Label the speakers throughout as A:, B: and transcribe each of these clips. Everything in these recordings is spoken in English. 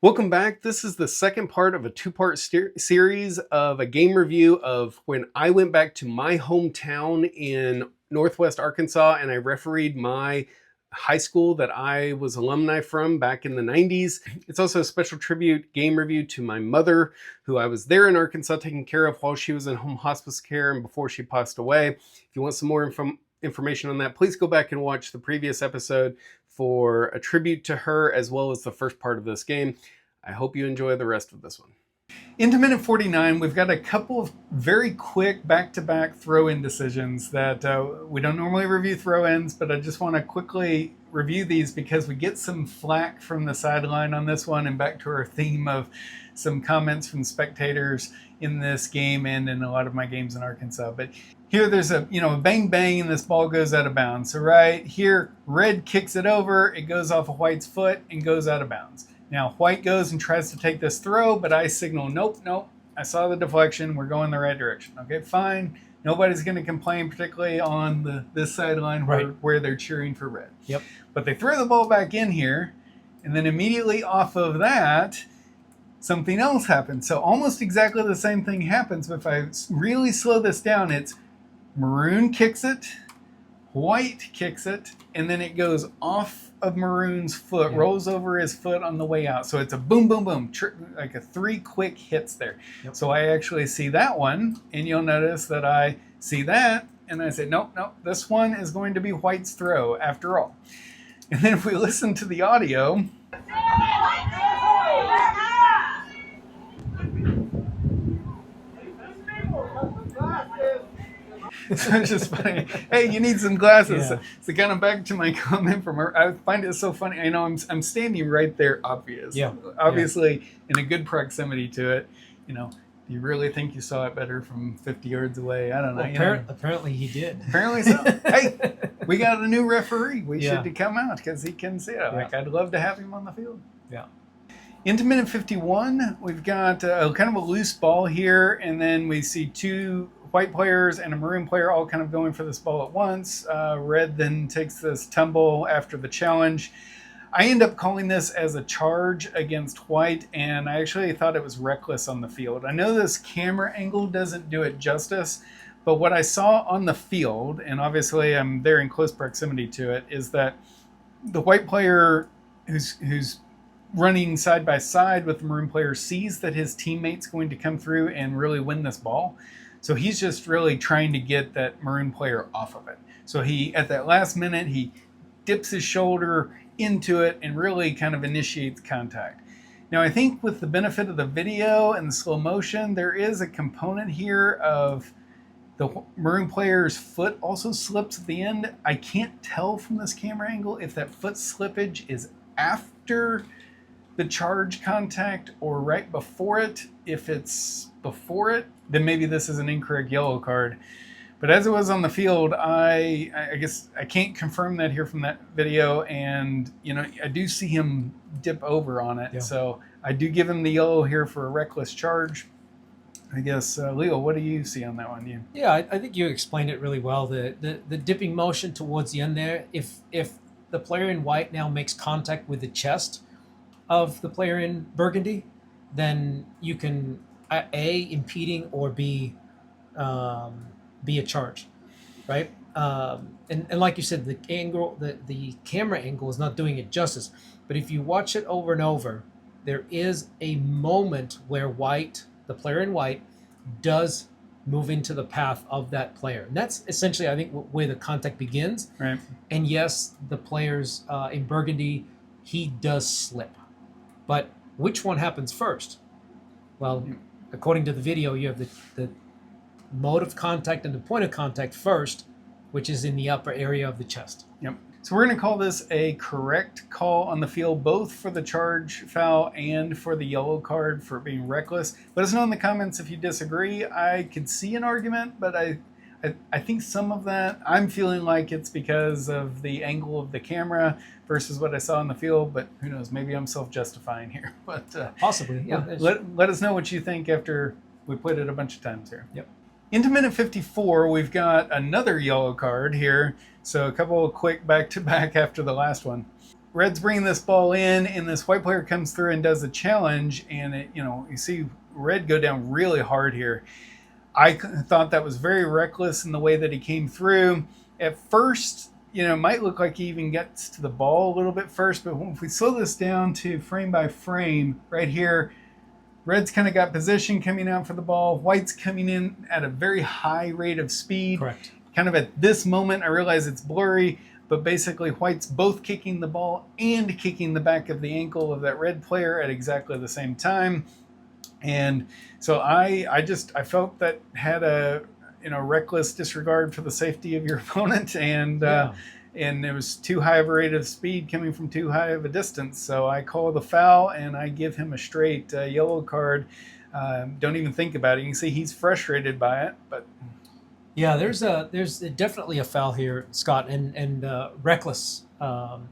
A: Welcome back. This is the second part of a two-part series of a game review of when I went back to my hometown in Northwest Arkansas and I refereed my high school that I was alumni from back in the 90s. It's also a special tribute game review to my mother, who I was there in Arkansas taking care of while she was in home hospice care and before she passed away. If you want some more information on that, please go back and watch the previous episode for a tribute to her, as well as the first part of this game. I hope you enjoy the rest of this one. Into minute 49, we've got a couple of very quick back-to-back throw-in decisions that we don't normally review throw-ins, but I just want to quickly review these because we get some flack from the sideline on this one, and back to our theme of some comments from spectators in this game and in a lot of my games in Arkansas. But here there's a bang bang and this ball goes out of bounds. So right here, red kicks it over, it goes off of white's foot and goes out of bounds. Now white goes and tries to take this throw, but I signal, nope, I saw the deflection, we're going the right direction. Okay, fine. Nobody's going to complain, particularly on this sideline where they're cheering for red.
B: Yep.
A: But they throw the ball back in here, and then immediately off of that, something else happens. So almost exactly the same thing happens, but if I really slow this down, it's maroon kicks it, white kicks it, and then it goes off of maroon's foot, rolls over his foot on the way out. So it's a boom, boom, boom, like a 3 quick hits there. Yep. So I actually see that one, and you'll notice that I see that, and I say, nope, this one is going to be white's throw after all. And then if we listen to the audio, so it's just funny. Hey, you need some glasses. Yeah. So kind of back to my comment from her. I find it so funny. I know I'm standing right there, obviously in a good proximity to it. Do you really think you saw it better from 50 yards away? I don't know.
B: Well, apparently he did.
A: Apparently so. Hey, we got a new referee. We should come out because he can see it. Yeah. Like, I'd love to have him on the field.
B: Yeah.
A: Into minute 51, we've got kind of a loose ball here, and then we see two white players and a maroon player all kind of going for this ball at once. Red then takes this tumble after the challenge. I end up calling this as a charge against white, and I actually thought it was reckless on the field. I know this camera angle doesn't do it justice, but what I saw on the field, and obviously I'm there in close proximity to it, is that the white player who's running side by side with the maroon player sees that his teammate's going to come through and really win this ball. So he's just really trying to get that maroon player off of it. So he, at that last minute, he dips his shoulder into it and really kind of initiates contact. Now, I think with the benefit of the video and the slow motion, there is a component here of the maroon player's foot also slips at the end. I can't tell from this camera angle if that foot slippage is after the charge contact or right before it. If it's before it, then maybe this is an incorrect yellow card. But as it was on the field, I guess I can't confirm that here from that video, and I do see him dip over on it. Yeah. So I do give him the yellow here for a reckless charge. I guess, Leo, what do you see on that one?
B: Yeah, I think you explained it really well. The dipping motion towards the end there, if the player in white now makes contact with the chest of the player in burgundy, then you can A, impeding, or B, be a charge, right? And like you said, the angle, the camera angle is not doing it justice. But if you watch it over and over, there is a moment where the player in white, does move into the path of that player. And that's essentially, I think, where the contact begins.
A: Right.
B: And yes, the players in burgundy, he does slip. But which one happens first? Well, according to the video, you have the mode of contact and the point of contact first, which is in the upper area of the chest.
A: Yep. So we're going to call this a correct call on the field, both for the charge foul and for the yellow card for being reckless. Let us know in the comments if you disagree. I could see an argument, but I think some of that, I'm feeling like it's because of the angle of the camera versus what I saw in the field, but who knows, maybe I'm self-justifying here. But
B: possibly, yeah.
A: Let us know what you think after we played it a bunch of times here.
B: Yep.
A: Into minute 54, we've got another yellow card here. So a couple of quick back-to-back after the last one. Red's bringing this ball in, and this white player comes through and does a challenge, and you see Red go down really hard here. I thought that was very reckless in the way that he came through. At first, it might look like he even gets to the ball a little bit first, but if we slow this down to frame by frame, right here, Red's kind of got position coming out for the ball. White's coming in at a very high rate of speed.
B: Correct.
A: Kind of at this moment, I realize it's blurry, but basically White's both kicking the ball and kicking the back of the ankle of that Red player at exactly the same time. And so I felt that had a reckless disregard for the safety of your opponent, and it was too high of a rate of speed coming from too high of a distance. So I call the foul and I give him a straight yellow card. Don't even think about it. You can see he's frustrated by it, but
B: yeah, there's definitely a foul here, Scott, and reckless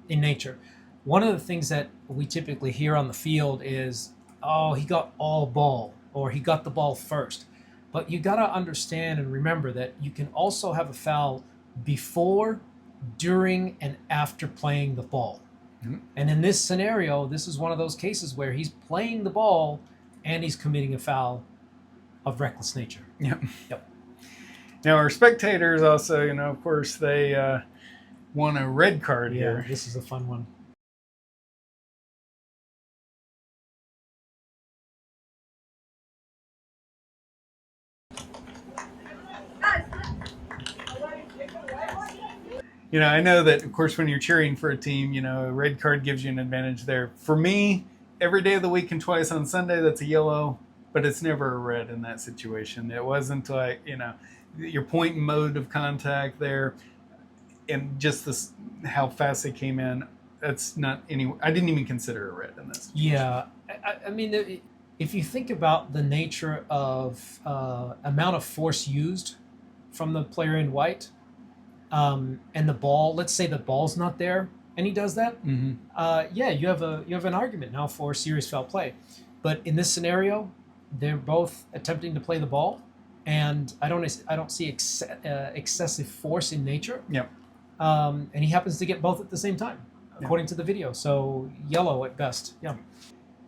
B: in nature. One of the things that we typically hear on the field is, oh, he got all ball, or he got the ball first. But you got to understand and remember that you can also have a foul before, during, and after playing the ball. Mm-hmm. And in this scenario, this is one of those cases where he's playing the ball and he's committing a foul of reckless nature.
A: Yep.
B: Yep.
A: Now our spectators also, of course, they want a red card here.
B: Yeah, this is a fun one.
A: I know that, of course, when you're cheering for a team, a red card gives you an advantage there. For me, every day of the week and twice on Sunday, that's a yellow, but it's never a red in that situation. It wasn't like, your point and mode of contact there, and just how fast they came in. That's not I didn't even consider a red in this situation.
B: Yeah, I mean, if you think about the nature of amount of force used from the player in white, and the ball, let's say the ball's not there and he does that, yeah, you have an argument now for serious foul play. But in this scenario, they're both attempting to play the ball, and I don't see excessive force in nature.
A: Yep.
B: And he happens to get both at the same time, according to the video. So yellow at best. Yeah.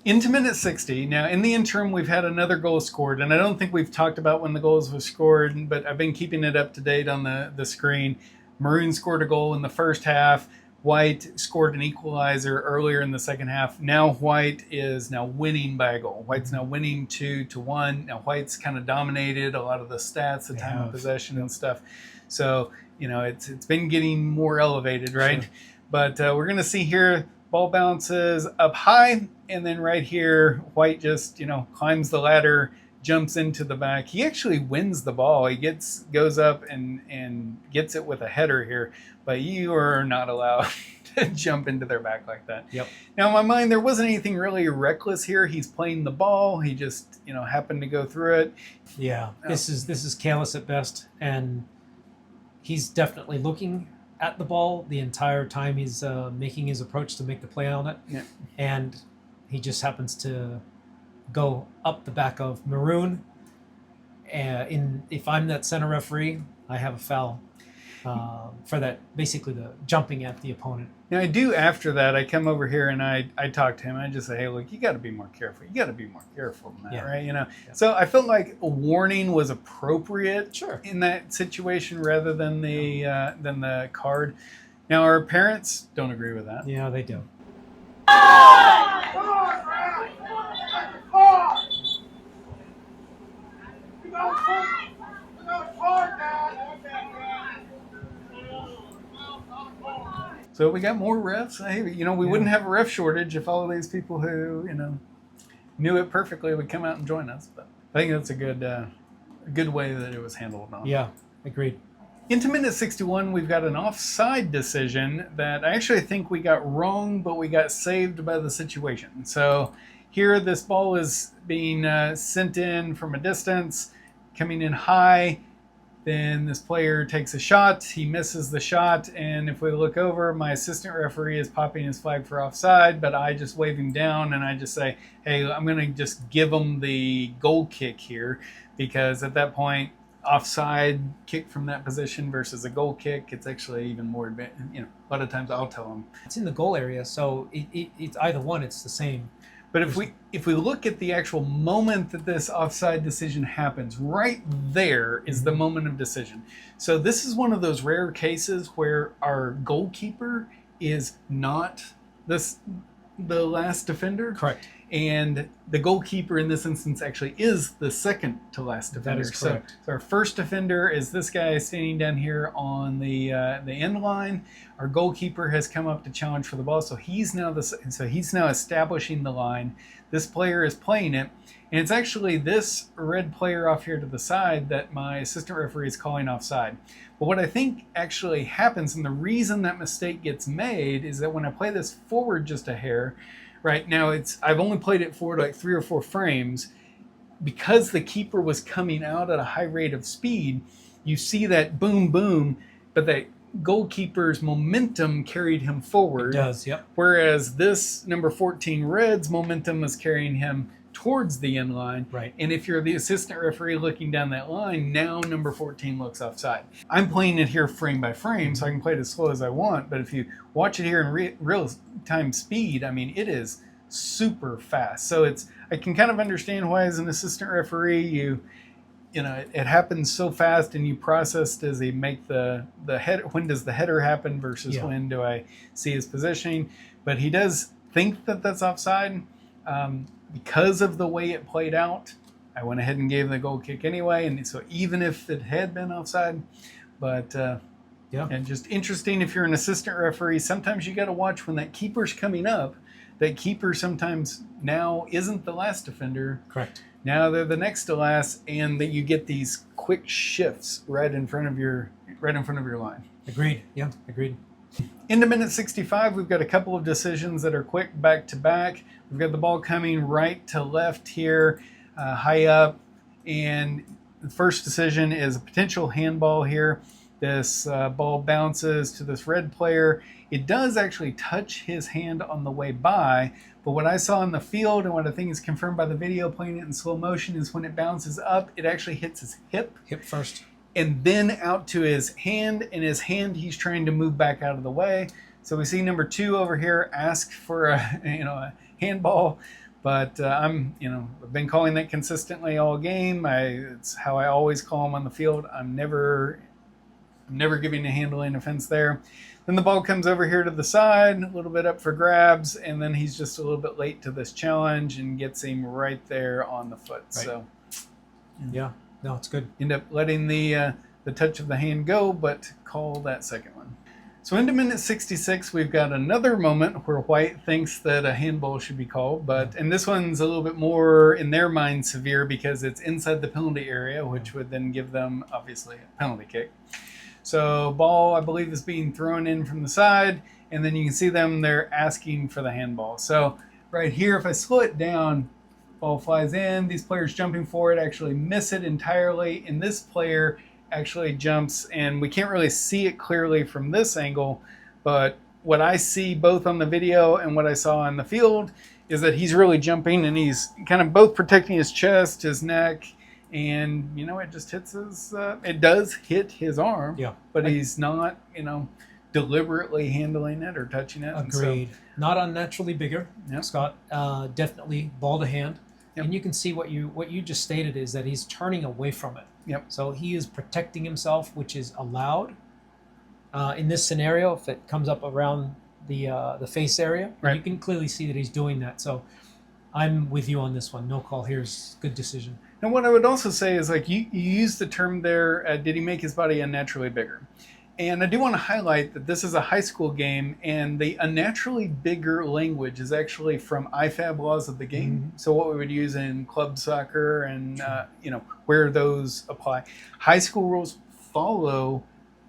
A: Into minute 60. Now, in the interim, we've had another goal scored, and I don't think we've talked about when the goals were scored, but I've been keeping it up to date on the screen. Maroon scored a goal in the first half. White scored an equalizer earlier in the second half. Now White is now winning by a goal. White's now winning 2-1. Now White's kind of dominated a lot of the stats, the time of possession and stuff. So, it's been getting more elevated, right? Sure. But we're going to see here, ball bounces up high, and then right here, White just, climbs the ladder, jumps into the back. He actually wins the ball. He goes up and gets it with a header here, but you are not allowed to jump into their back like that.
B: Yep.
A: Now, in my mind, there wasn't anything really reckless here. He's playing the ball. He just, happened to go through it.
B: Yeah, this is careless at best, and he's definitely looking at the ball the entire time he's making his approach to make the play on it.
A: Yeah.
B: And he just happens to go up the back of Maroon. If I'm that center referee, I have a foul for that, basically the jumping at the opponent.
A: Now, I do, after that, I come over here and I talk to him. I just say, hey, look, you got to be more careful. You got to be more careful than that, right? Yeah. So I felt like a warning was appropriate in that situation rather than the card. Now, our parents don't agree with that.
B: Yeah, they do.
A: So we got more refs. Hey, we wouldn't have a ref shortage if all of these people who, knew it perfectly would come out and join us. But I think that's a good way that it was handled on.
B: Yeah, agreed.
A: Into minute 61, we've got an offside decision that I actually think we got wrong, but we got saved by the situation. So here, this ball is being sent in from a distance, coming in high. Then this player takes a shot, he misses the shot, and if we look over, my assistant referee is popping his flag for offside, but I just wave him down and I just say, hey, I'm going to just give him the goal kick here, because at that point, offside kick from that position versus a goal kick, it's actually even more advanced. A lot of times I'll tell them
B: It's in the goal area, so it's either one. It's the same.
A: But if we look at the actual moment that this offside decision happens, right there is the moment of decision. So this is one of those rare cases where our goalkeeper is not the last defender.
B: Correct.
A: And the goalkeeper in this instance actually is the second to last defender.
B: That is correct.
A: So our first defender is this guy standing down here on the end line. Our goalkeeper has come up to challenge for the ball, so he's now establishing the line. This player is playing it, and it's actually this red player off here to the side that my assistant referee is calling offside. But what I think actually happens, and the reason that mistake gets made, is that when I play this forward just a hair. Right now, I've only played it forward like 3 or 4 frames. Because the keeper was coming out at a high rate of speed, you see that boom, boom, but that goalkeeper's momentum carried him forward.
B: It does, yep.
A: Whereas this number 14 Red's momentum was carrying him towards the end line.
B: Right.
A: And if you're the assistant referee looking down that line, now number 14 looks offside. I'm playing it here frame by frame, so I can play it as slow as I want. But if you watch it here in real time speed, I mean, it is super fast. So I can kind of understand why, as an assistant referee, it happens so fast, and you process, does he make the head? When does the header happen versus when do I see his positioning? But he does think that that's offside. Because of the way it played out, I went ahead and gave the goal kick anyway. And so even if it had been offside, but and just interesting, if you're an assistant referee, sometimes you got to watch when that keeper's coming up. That keeper sometimes now isn't the last defender.
B: Correct.
A: Now they're the next to last, and that you get these quick shifts right in front of your line.
B: Agreed. Yeah, agreed.
A: Into minute 65, we've got a couple of decisions that are quick back to back. We've got the ball coming right to left here, high up, and the first decision is a potential handball here. This ball bounces to this red player. It does actually touch his hand on the way by, but what I saw in the field and what I think is confirmed by the video playing it in slow motion is when it bounces up, it actually hits his hip.
B: Hip first.
A: And then out to his hand, and his hand he's trying to move back out of the way. So we see number 2 over here ask for a handball, but I've been calling that consistently all game. It's how I always call them on the field. I'm never giving a handling offense there. Then the ball comes over here to the side, a little bit up for grabs, and then he's just a little bit late to this challenge and gets him right there on the foot. Right. So
B: yeah. No, it's good.
A: End up letting the touch of the hand go, but call that second one. So into minute 66, we've got another moment where White thinks that a handball should be called, and this one's a little bit more, in their mind, severe because it's inside the penalty area, which would then give them, obviously, a penalty kick. So ball, I believe, is being thrown in from the side, and then you can see they're asking for the handball. So right here, if I slow it down, ball flies in, these players jumping for it actually miss it entirely, and this player actually jumps, and we can't really see it clearly from this angle, but what I see both on the video and what I saw on the field is that he's really jumping, and he's kind of both protecting his chest, his neck, and it just hits it does hit his arm, but he's not deliberately handling it or touching it.
B: Agreed. Not unnaturally bigger, Scott. Definitely ball to hand. And you can see what you just stated is that he's turning away from it.
A: Yep.
B: So he is protecting himself, which is allowed in this scenario. If it comes up around the face area, you can clearly see that he's doing that. So I'm with you on this one. No call here is good decision.
A: And what I would also say is, you used the term there, did he make his body unnaturally bigger? And I do want to highlight that this is a high school game, and the unnaturally bigger language is actually from IFAB laws of the game. Mm-hmm. So what we would use in club soccer and, where those apply. High school rules follow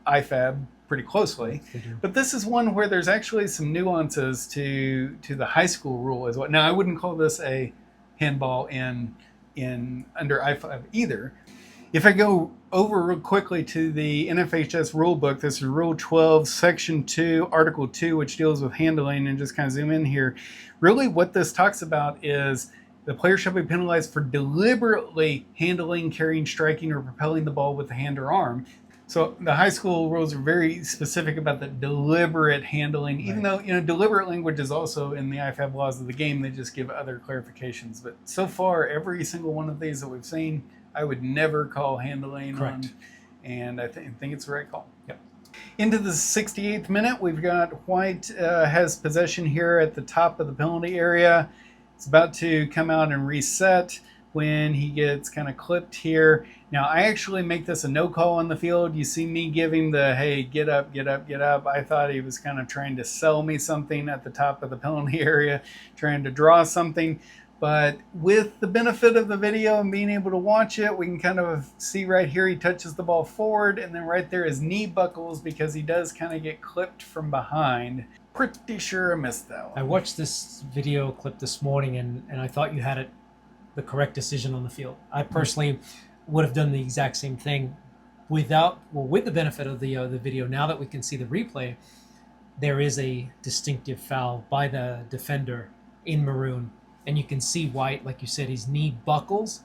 A: IFAB pretty closely. But this is one where there's actually some nuances to the high school rule as well. Now, I wouldn't call this a handball in under I5 either. If I go over real quickly to the NFHS rule book, this is Rule 12, Section 2, Article 2, which deals with handling, and just kind of zoom in here. Really what this talks about is The player shall be penalized for deliberately handling, carrying, striking, or propelling the ball with the hand or arm. So the high school rules are very specific about the deliberate handling, even though, deliberate language is also in the IFAB laws of the game. They just give other clarifications. But so far, every single one of these that we've seen, I would never call handling.
B: Correct.
A: And I think it's the right call.
B: Yep.
A: Into the 68th minute, we've got White has possession here at the top of the penalty area. It's about to come out and reset when he gets kind of clipped here. Now, I actually make this a no call on the field. You see me give him the, hey, get up, get up, get up. I thought he was kind of trying to sell me something at the top of the penalty area, trying to draw something. But with the benefit of the video and being able to watch it, we can kind of see right here he touches the ball forward, and then right there his knee buckles because he does kind of get clipped from behind. Pretty sure I missed that one.
B: I watched this video clip this morning, and I thought you had the correct decision on the field. I personally would have done the exact same thing with the benefit of the video. Now that we can see the replay, there is a distinctive foul by the defender in maroon. And you can see White, like you said, his knee buckles.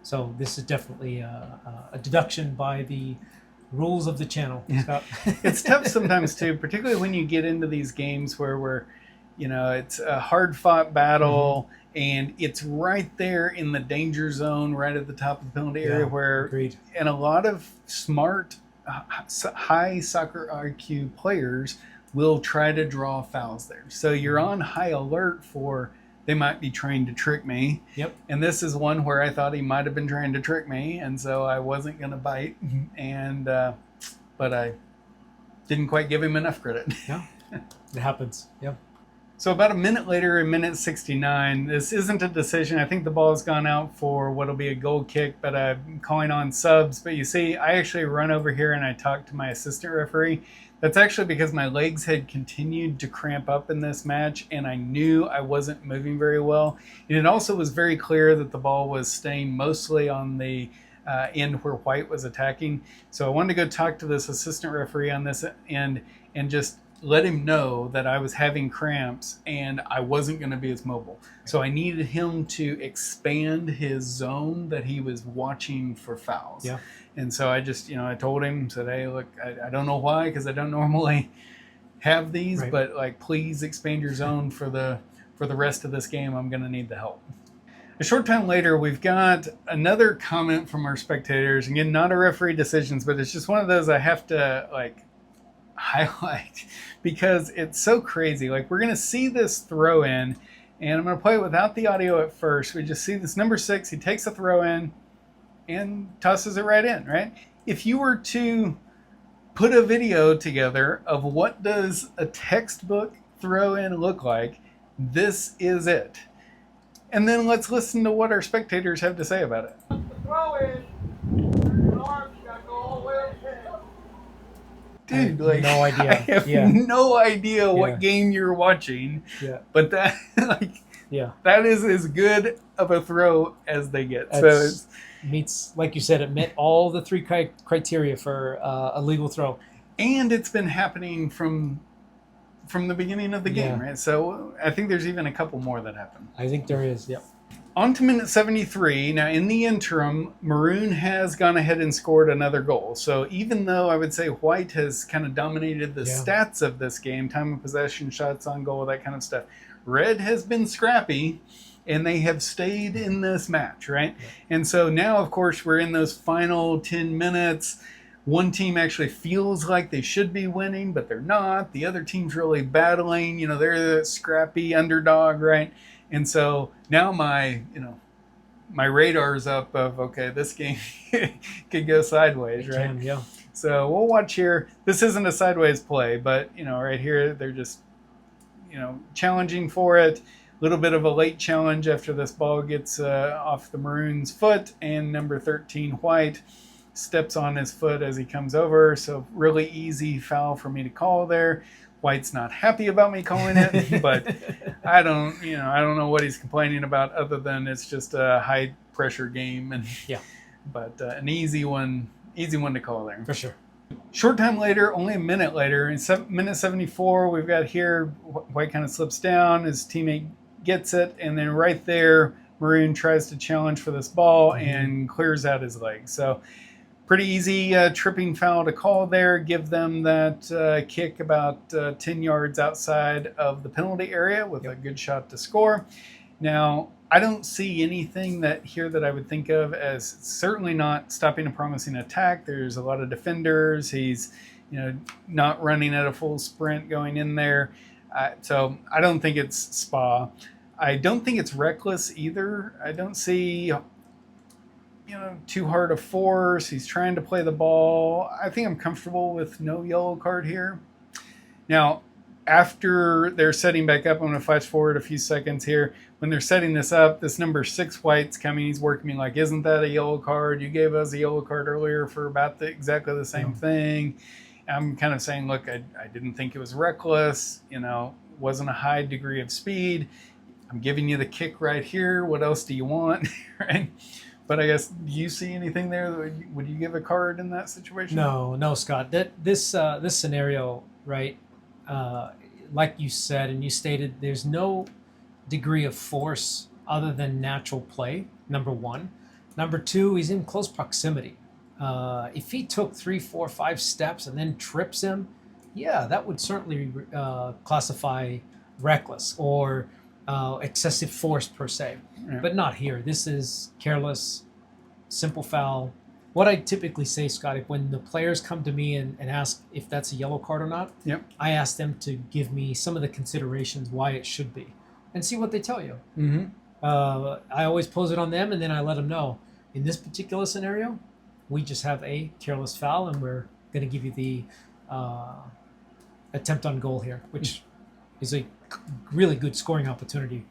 B: So this is definitely a deduction by the rules of the channel.
A: Yeah. It's tough sometimes too, particularly when you get into these games where it's a hard-fought battle, and it's right there in the danger zone, right at the top of the penalty area, where,
B: agreed.
A: And a lot of smart, high soccer IQ players will try to draw fouls there. So you're on high alert for, they might be trying to trick me.
B: Yep.
A: And this is one where I thought he might have been trying to trick me, and so I wasn't going to bite. And but I didn't quite give him enough credit.
B: Yeah, it happens. Yep.
A: So about a minute later, in minute 69, this isn't a decision. I think the ball has gone out for what'll be a goal kick, but I'm calling on subs. But you see, I actually run over here and I talk to my assistant referee. That's actually because my legs had continued to cramp up in this match, and I knew I wasn't moving very well. And it also was very clear that the ball was staying mostly on the end where White was attacking. So I wanted to go talk to this assistant referee on this end and just let him know that I was having cramps and I wasn't going to be as mobile. So I needed him to expand his zone that he was watching for fouls.
B: Yeah.
A: And so I just, I told him, said, hey, look, I don't know why, because I don't normally have these,
B: right.
A: But like, please expand your zone for the rest of this game. I'm going to need the help. A short time later, we've got another comment from our spectators. Again, not a referee decisions, but it's just one of those I have to highlight because it's so crazy. Like, we're going to see this throw in, and I'm going to play it without the audio at first. We just see this number 6. He takes a throw in and tosses it right in, right? If you were to put a video together of what does a textbook throw in look like, this is it. And then let's listen to what our spectators have to say about it.
C: Throw in. Arms gotta go all the way up the head.
A: Dude, like,
B: no idea.
A: I have no idea what game you're watching.
B: Yeah.
A: But that, that is as good of a throw as they get. So it
B: meets, like you said, it met all the 3 criteria for a legal throw.
A: And it's been happening from the beginning of the game, right? So I think there's even a couple more that happen.
B: I think there is, yep.
A: On to minute 73. Now, in the interim, Maroon has gone ahead and scored another goal. So even though I would say White has kind of dominated the stats of this game, time of possession, shots on goal, that kind of stuff, Red has been scrappy, and they have stayed in this match, right? Yeah. And so now, of course, we're in those final 10 minutes. One team actually feels like they should be winning, but they're not. The other team's really battling. They're the scrappy underdog, right? And so now my radar's up of, okay, this game could go sideways, right?
B: Can, yeah.
A: So we'll watch here. This isn't a sideways play, but, right here, they're just, challenging for it. A little bit of a late challenge after this ball gets off the Maroon's foot, and number 13, White, steps on his foot as he comes over. So really easy foul for me to call there. White's not happy about me calling it, but I don't know what he's complaining about other than it's just a high pressure game. And but an easy one to call there.
B: For sure.
A: Short time later, only a minute later, in minute 74, we've got here, White kind of slips down, his teammate gets it, and then right there, Maroon tries to challenge for this ball and clears out his leg. So pretty easy tripping foul to call there. Give them that kick about 10 yards outside of the penalty area with a good shot to score. Now, I don't see anything that I would think of as certainly not stopping a promising attack. There's a lot of defenders. He's not running at a full sprint going in there. So I don't think it's Spa. I don't think it's reckless either. I don't see too hard a force. He's trying to play the ball. I think I'm comfortable with no yellow card here. Now, after they're setting back up, I'm going to flash forward a few seconds here. When they're setting this up, this number 6 White's coming. He's working me like, isn't that a yellow card? You gave us a yellow card earlier for about exactly the same thing. I'm kind of saying, look, I didn't think it was reckless. Wasn't a high degree of speed. I'm giving you the kick right here. What else do you want? Right? But I guess, do you see anything there? Would you give a card in that situation?
B: No, Scott. This scenario, right? Like you said and you stated, there's no degree of force other than natural play. Number one. Number two, he's in close proximity. If he took 3, 4, 5 steps and then trips him, yeah, that would certainly classify reckless or excessive force per se.
A: Yeah.
B: But not here. This is careless, simple foul. What I typically say, Scott, when the players come to me and ask if that's a yellow card or not, I ask them to give me some of the considerations why it should be and see what they tell you.
A: Mm-hmm.
B: I always pose it on them, and then I let them know. In this particular scenario, we just have a careless foul, and we're going to give you the attempt on goal here, which is a really good scoring opportunity,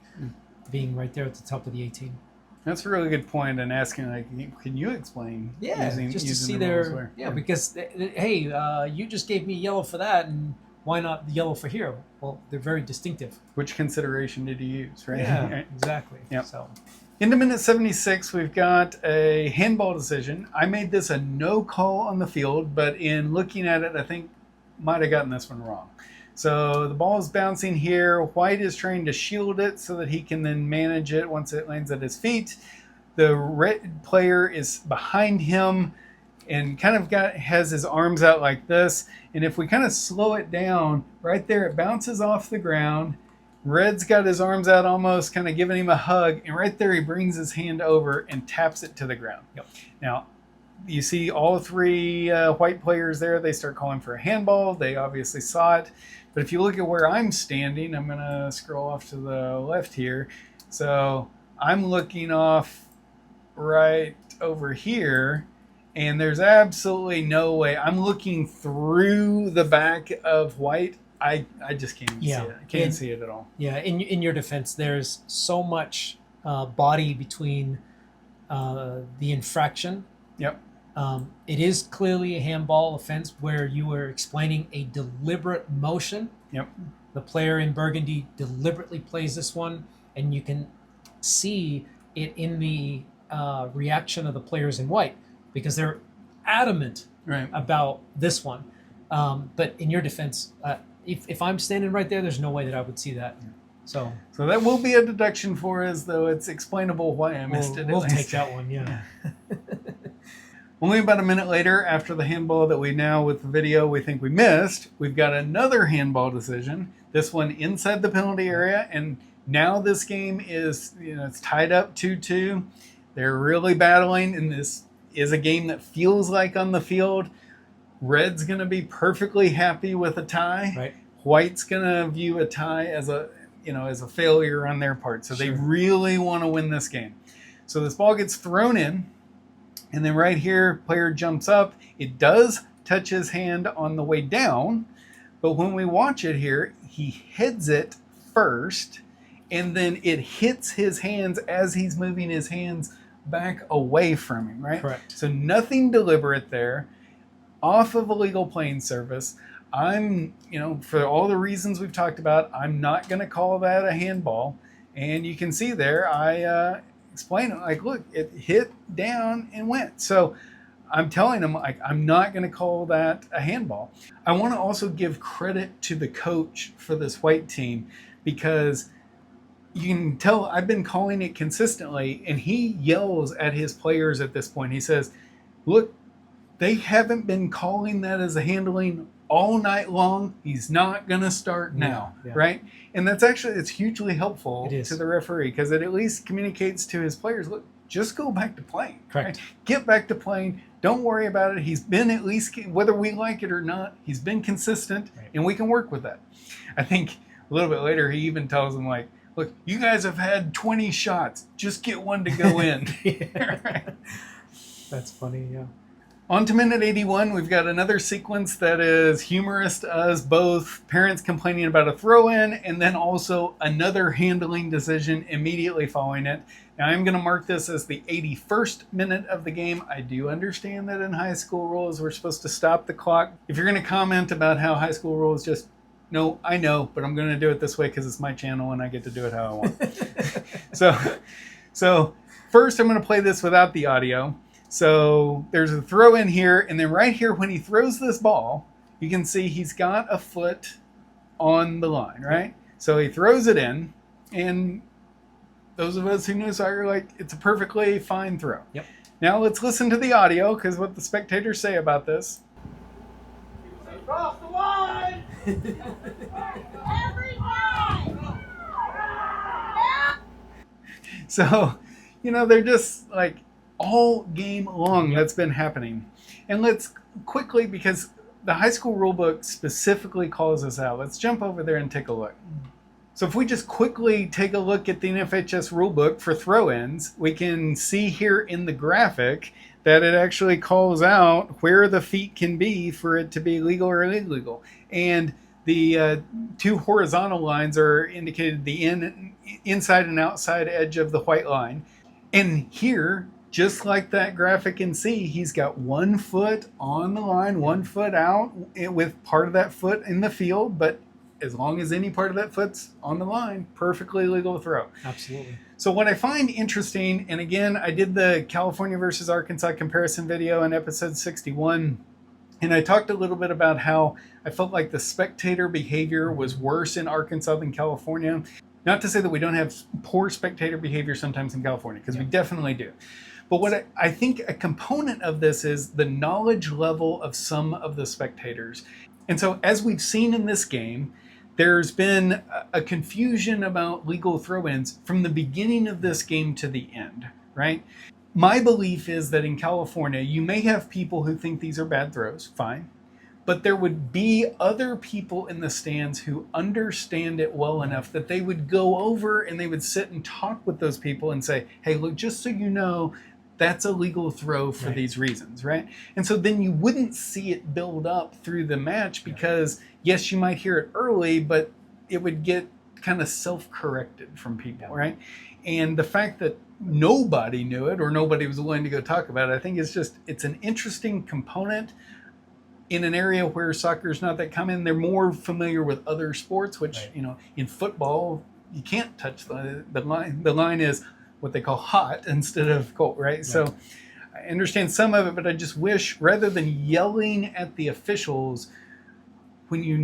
B: being right there at the top of the 18.
A: That's a really good point, and asking, like, can you explain?
B: Just to see their because hey, you just gave me yellow for that, and why not the yellow for here? Well, they're very distinctive.
A: Which consideration did you use, right?
B: Yeah, exactly.
A: Yep.
B: So,
A: into minute 76, we've got a handball decision. I made this a no call on the field, but in looking at it, I think might have gotten this one wrong. So the ball is bouncing here. White is trying to shield it so that he can then manage it once it lands at his feet. The red player is behind him and kind of has his arms out like this. And if we kind of slow it down, right there, it bounces off the ground. Red's got his arms out almost, kind of giving him a hug. And right there, he brings his hand over and taps it to the ground.
B: Yep.
A: Now, you see all 3 white players there. They start calling for a handball. They obviously saw it. But if you look at where I'm standing, I'm going to scroll off to the left here. So I'm looking off right over here, and there's absolutely no way. I'm looking through the back of White. I just can't see it. I can't see it at all.
B: Yeah, in your defense, there's so much body between the infraction.
A: Yep.
B: It is clearly a handball offense where you were explaining a deliberate motion.
A: Yep.
B: The player in Burgundy deliberately plays this one, and you can see it in the reaction of the players in white because they're adamant about this one. But in your defense, if I'm standing right there, there's no way that I would see that. So
A: that will be a deduction for us, though it's explainable why I missed it.
B: We'll take that one, yeah.
A: Only about a minute later, after the handball that we now, with the video, we think we missed, we've got another handball decision. This one inside the penalty area, and now this game is, it's tied up 2-2. They're really battling, and this is a game that feels like on the field, Red's going to be perfectly happy with a tie.
B: Right.
A: White's going to view a tie as a failure on their part. So They really want to win this game. So this ball gets thrown in. And then right here, player jumps up. It does touch his hand on the way down. But when we watch it here, he heads it first. And then it hits his hands as he's moving his hands back away from him, right?
B: Correct.
A: So nothing deliberate there. Off of a legal playing surface. I'm, for all the reasons we've talked about, I'm not going to call that a handball. And you can see there, I explain it like, look, it hit down and went. So I'm telling them, like, I'm not going to call that a handball. I want to also give credit to the coach for this white team because you can tell I've been calling it consistently, and he yells at his players at this point. He says, look, they haven't been calling that as a handling all night long. He's not going to start now, right? And it's hugely helpful to the referee, because it at least communicates to his players, look, just go back to playing.
B: Correct.
A: Right? Get back to playing. Don't worry about it. He's been, at least, whether we like it or not, he's been consistent, and we can work with that. I think a little bit later he even tells them, like, look, you guys have had 20 shots. Just get one to go in.
B: That's funny, yeah.
A: On to minute 81, we've got another sequence that is humorous to us, both parents complaining about a throw-in and then also another handling decision immediately following it. Now, I'm going to mark this as the 81st minute of the game. I do understand that in high school rules, we're supposed to stop the clock. If you're going to comment about how high school rules just, no, I know, but I'm going to do it this way because it's my channel and I get to do it how I want. So first I'm going to play this without the audio. So there's a throw in here, and then right here when he throws this ball, you can see he's got a foot on the line, right? So he throws it in, and those of us who know soccer are like, it's a perfectly fine throw.
B: Yep.
A: Now let's listen to the audio, because what the spectators say about this.
C: Cross the line!
D: Every time!
A: So, they're just like, all game long that's been happening. And let's quickly, because the high school rulebook specifically calls us out, let's jump over there and take a look. So if we just quickly take a look at the NFHS rulebook for throw-ins, we can see here in the graphic that it actually calls out where the feet can be for it to be legal or illegal. And the two horizontal lines are indicated the inside and outside edge of the white line. And here, just like that graphic can see, he's got 1 foot on the line, 1 foot out, with part of that foot in the field. But as long as any part of that foot's on the line, perfectly legal throw.
B: Absolutely.
A: So what I find interesting, and again, I did the California versus Arkansas comparison video in episode 61, and I talked a little bit about how I felt like the spectator behavior was worse in Arkansas than California. Not to say that we don't have poor spectator behavior sometimes in California, because we definitely do. But what I think a component of this is the knowledge level of some of the spectators. And so as we've seen in this game, there's been a confusion about legal throw-ins from the beginning of this game to the end, right? My belief is that in California, you may have people who think these are bad throws, fine. But there would be other people in the stands who understand it well enough that they would go over and they would sit and talk with those people and say, hey, look, just so you know, that's a legal throw for these reasons, right? And so then you wouldn't see it build up through the match because, yes, you might hear it early, but it would get kind of self-corrected from people, right? And the fact that nobody knew it or nobody was willing to go talk about it, I think it's an interesting component in an area where soccer is not that common. They're more familiar with other sports, which, in football, you can't touch the line. The line is what they call hot instead of cold, right? So I understand some of it, but I just wish, rather than yelling at the officials, when you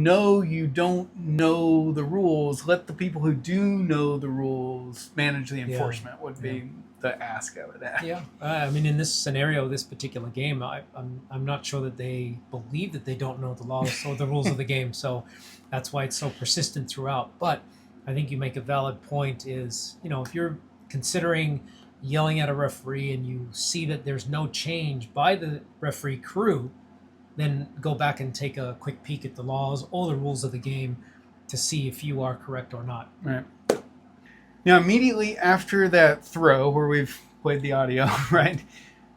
A: don't know the rules, let the people who do know the rules manage the enforcement would be the ask of it.
B: Yeah, I mean, in this scenario, this particular game, I'm not sure that they believe that they don't know the laws or the rules of the game. So that's why it's so persistent throughout. But I think you make a valid point is, if you're considering yelling at a referee and you see that there's no change by the referee crew, then go back and take a quick peek at the laws or the rules of the game to see if you are correct or not.
A: Right. Now, immediately after that throw, where we've played the audio, right,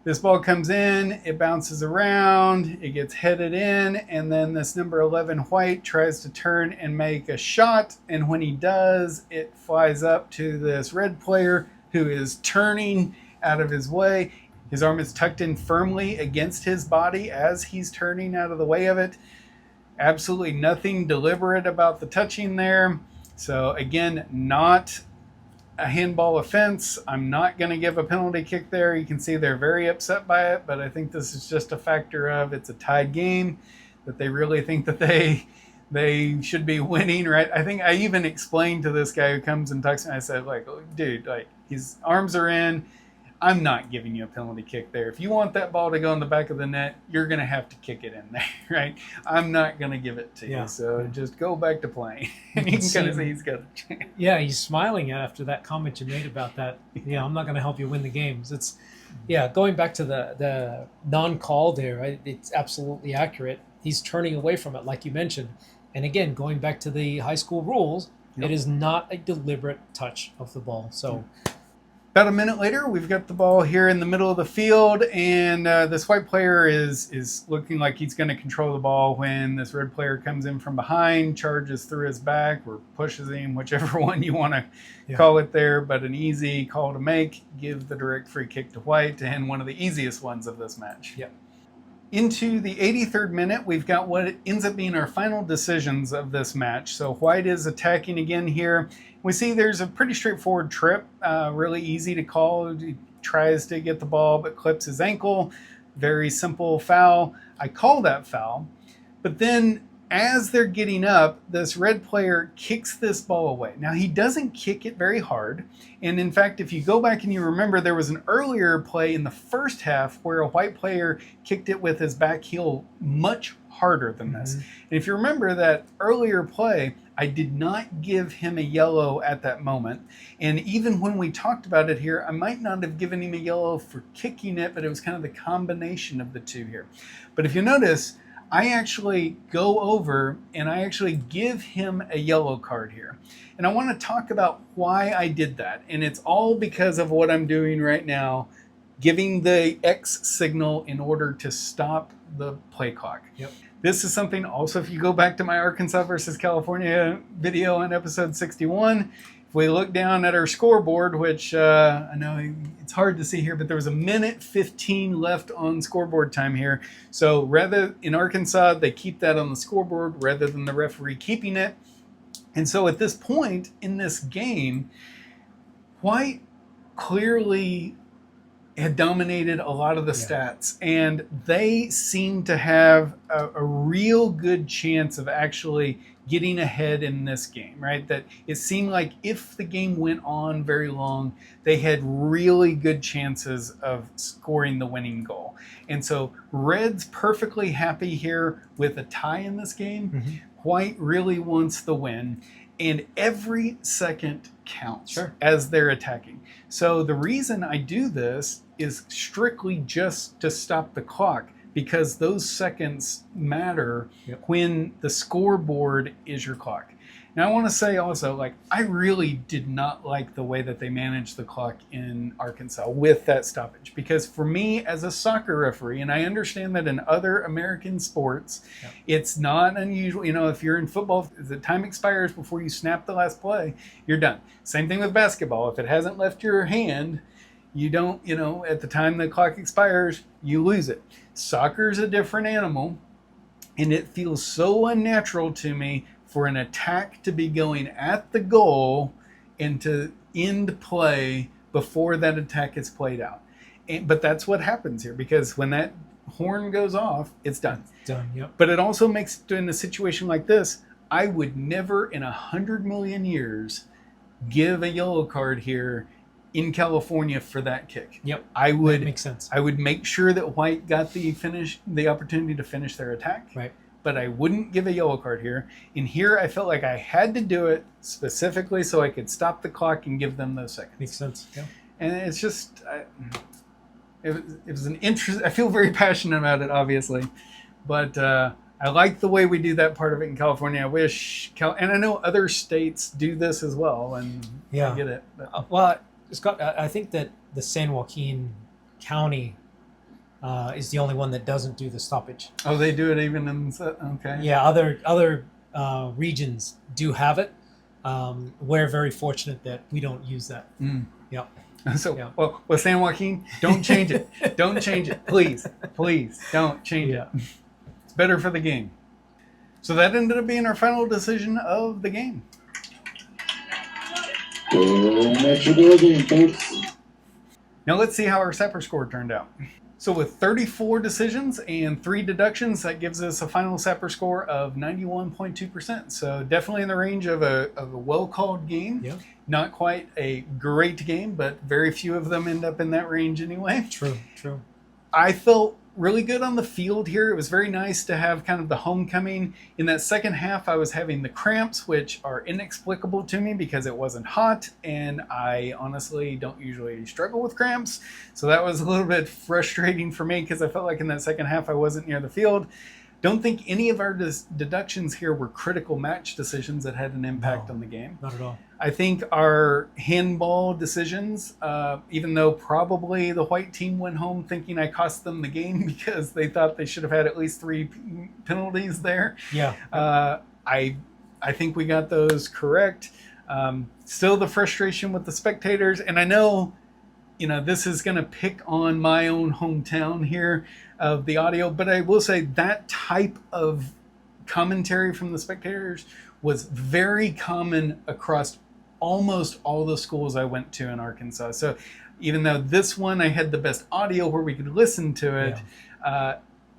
A: this ball comes in, it bounces around, it gets headed in, and then this number 11 White tries to turn and make a shot, and when he does, it flies up to this red player who is turning out of his way. His arm is tucked in firmly against his body as he's turning out of the way of it. Absolutely nothing deliberate about the touching there. So again, not a handball offense. I'm not going to give a penalty kick there. You can see they're very upset by it, but I think this is just a factor of it's a tied game, that they really think that They should be winning, right? I think I even explained to this guy who comes and talks to me, I said, like, dude, like, his arms are in. I'm not giving you a penalty kick there. If you want that ball to go in the back of the net, you're going to have to kick it in there, right? I'm not going to give it to you. So just go back to playing. And you can kind of see he's got a chance.
B: Yeah, he's smiling after that comment you made about that. Yeah, I'm not going to help you win the games. It's, yeah, going back to the non-call there, right? It's absolutely accurate. He's turning away from it, like you mentioned. And again, going back to the high school rules, it is not a deliberate touch of the ball. So.
A: About a minute later, we've got the ball here in the middle of the field, and this white player is looking like he's going to control the ball when this red player comes in from behind, charges through his back, or pushes him, whichever one you want to call it there, but an easy call to make, give the direct free kick to white, and one of the easiest ones of this match.
B: Yep.
A: Into the 83rd minute, we've got what ends up being our final decisions of this match. So white is attacking again here. We see there's a pretty straightforward trip, really easy to call. He tries to get the ball, but clips his ankle. Very simple foul. I call that foul. But then as they're getting up, this red player kicks this ball away. Now, he doesn't kick it very hard. And in fact, if you go back and you remember, there was an earlier play in the first half where a white player kicked it with his back heel much harder than this. And if you remember that earlier play, I did not give him a yellow at that moment. And even when we talked about it here, I might not have given him a yellow for kicking it, but it was kind of the combination of the two here. But if you notice, I actually go over and I actually give him a yellow card here. And I want to talk about why I did that. And it's all because of what I'm doing right now, giving the X signal in order to stop the play clock.
B: Yep.
A: This is something also, if you go back to my Arkansas versus California video in episode 61, if we look down at our scoreboard, which I know it's hard to see here, but there was a minute 15 left on scoreboard time here. So rather, in Arkansas, they keep that on the scoreboard rather than the referee keeping it. And so at this point in this game, white clearly had dominated a lot of the stats, and they seemed to have a real good chance of actually getting ahead in this game, right? That it seemed like if the game went on very long, they had really good chances of scoring the winning goal. And so Red's perfectly happy here with a tie in this game. White really wants the win, and every second counts as they're attacking. So the reason I do this is strictly just to stop the clock, because those seconds matter when the scoreboard is your clock. Now, I want to say also, like, I really did not like the way that they managed the clock in Arkansas with that stoppage, because for me as a soccer referee, and I understand that in other American sports, it's not unusual. You know, if you're in football, if the time expires before you snap the last play, you're done. Same thing with basketball. If it hasn't left your hand, you don't, you know, at the time the clock expires, you lose it. Soccer is a different animal, and it feels so unnatural to me for an attack to be going at the goal and to end play before that attack is played out. But that's what happens here, because when that horn goes off, it's done.
B: It's done, yep.
A: But it also makes, in a situation like this, I would never in 100 million years give a yellow card here in California for that kick.
B: Yep,
A: I would,
B: that makes sense.
A: I would make sure that white got the opportunity to finish their attack.
B: Right.
A: But I wouldn't give a yellow card here. In here, I felt like I had to do it specifically so I could stop the clock and give them those seconds.
B: Makes sense. Yeah.
A: And it's just, it was an interest. I feel very passionate about it, obviously, but I like the way we do that part of it in California. I wish, and I know other states do this as well, and I get it. But.
B: Well, Scott, I think that the San Joaquin County is the only one that doesn't do the stoppage.
A: Oh, they do it even in, okay.
B: Yeah, other regions do have it. We're very fortunate that we don't use that. Yeah.
A: So, well, San Joaquin, don't change it. Don't change it. Please don't change it. It's better for the game. So that ended up being our final decision of the game.
D: Extra goal game, folks.
A: Now let's see how our Sepper score turned out. So with 34 decisions and 3 deductions, that gives us a final Sapper score of 91.2%. So definitely in the range of a well-called game.
B: Yeah.
A: Not quite a great game, but very few of them end up in that range anyway.
B: True.
A: I felt really good on the field here. It was very nice to have kind of the homecoming. In that second half, I was having the cramps, which are inexplicable to me because it wasn't hot, and I honestly don't usually struggle with cramps. So that was a little bit frustrating for me because I felt like in that second half I wasn't near the field. Don't think any of our deductions here were critical match decisions that had an impact on the game.
B: Not at all.
A: I think our handball decisions, even though probably the white team went home thinking I cost them the game because they thought they should have had at least 3 penalties there.
B: Yeah.
A: I think we got those correct. Still the frustration with the Spectators, and I know, this is going to pick on my own hometown here of the audio, but I will say that type of commentary from the Spectators was very common across almost all the schools I went to in Arkansas. So even though this one I had the best audio where we could listen to it,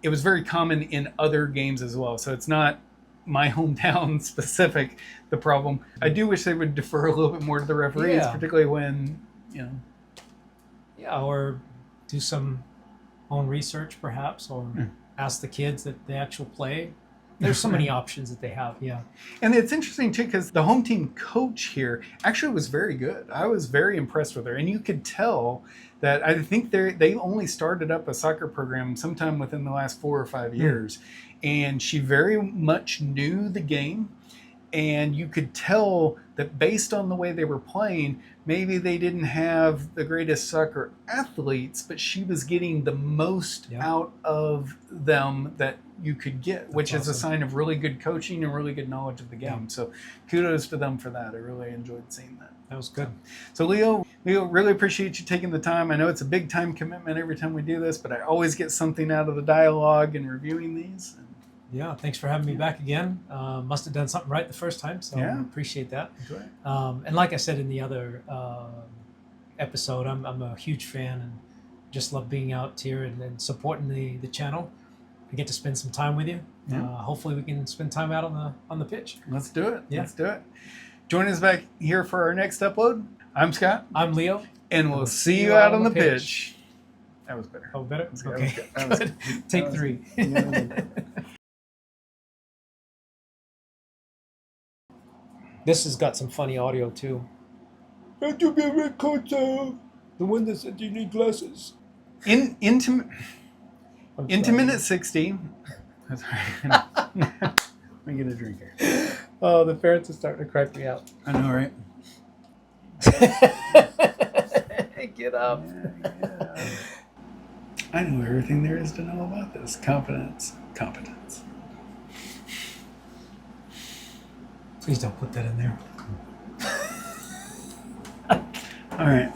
A: it was very common in other games as well. So it's not my hometown specific, the problem. I do wish they would defer a little bit more to the referees, particularly when,
B: Yeah, or do some own research perhaps, or ask the kids at the actual play. There's so many options that they have, yeah.
A: And it's interesting, too, because the home team coach here actually was very good. I was very impressed with her. And you could tell that I think they only started up a soccer program sometime within the last 4 or 5 years. And she very much knew the game. And you could tell that based on the way they were playing, maybe they didn't have the greatest soccer athletes, but she was getting the most out of them that you could get, which is a sign of really good coaching and really good knowledge of the game. So kudos to them for that. I really enjoyed seeing that.
B: That was good.
A: So Leo, really appreciate you taking the time. I know it's a big time commitment every time we do this, but I always get something out of the dialogue and reviewing these.
B: Yeah, thanks for having me back again. Must have done something right the first time, so I appreciate that. And like I said in the other episode, I'm a huge fan and just love being out here and supporting the channel. I get to spend some time with you. Hopefully we can spend time out on the pitch.
A: Let's do it. Yeah. Let's do it. Join us back here for our next upload. I'm Scott.
B: I'm Leo.
A: And we'll see you out on the pitch. That was better.
B: Oh, better?
A: Okay.
B: That was good. Take 3. This has got some funny audio too.
C: Don't you be a red coat, the one that said you need glasses.
A: Into minute 60. That's right. Let me get a drink here.
B: Oh, the parents are starting to crack me out.
A: I know, right?
B: Get up.
A: Yeah. I know everything there is to know about this. Competence.
B: Please don't put that in there.
A: All right.